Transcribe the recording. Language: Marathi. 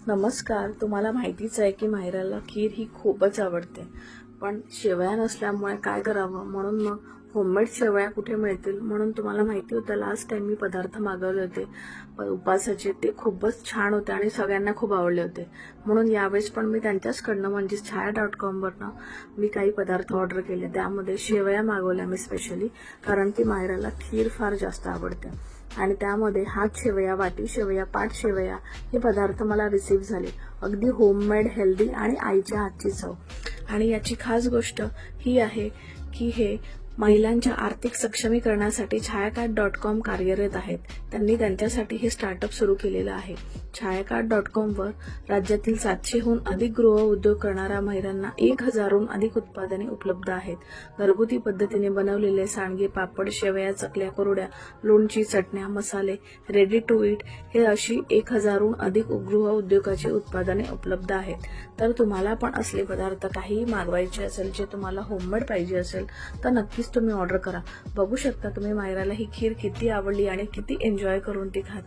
नमस्कार. तुम्हाला माहितीच आहे की मायराला खीर ही खूपच आवडते, पण शेवया नसल्यामुळे काय करावं म्हणून मग होममेड शेवया कुठे मिळतील म्हणून तुम्हाला माहिती होतं लास्ट टाइम मी पदार्थ मागवले होते उपासाचे. ते खूपच छान होते आणि सगळ्यांना खूप आवडले होते. म्हणून यावेळेस पण मी त्यांच्याचकडनं म्हणजे छाया.com वरनं मी काही पदार्थ ऑर्डर केले. त्यामध्ये शेवया मागवल्या मी स्पेशली, कारण की मायराला खीर फार जास्त आवडते. आणि त्यामध्ये हात शेवया, वाटी शेवया, पाट शेवया हे पदार्थ मला रिसीव्ह झाले. अगदी होममेड, हेल्दी आणि आईच्या हातची चव. आणि याची खास गोष्ट ही आहे की हे महिलांच्या आर्थिक सक्षमीकरणासाठी छायाकार्ट.com कार्यरत आहेत. त्यांनी त्यांच्यासाठी हे स्टार्टअप सुरू केलेलं आहे. छायाकार्ट.com वर राज्यातील 700हून अधिक गृह उद्योग करणाऱ्या महिलांना 1000हून अधिक उत्पादने उपलब्ध आहेत. घरगुती पद्धतीने बनवलेले सांडगे, पापड, शेवया, चकल्या, कुरड्या, लोणची, चटण्या, मसाले, रेडी टू ईट हे अशी 1000हून अधिक गृह उद्योगाची उत्पादने उपलब्ध आहेत. तर तुम्हाला पण असले पदार्थ काही मागवायचे असेल, जे तुम्हाला होममेड पाहिजे असेल, तर नक्कीच तुम्ही ऑर्डर करा. बघू शकता तुम्ही मायराला ही खीर किती आवडली आणि किती एन्जॉय करून ती खाते.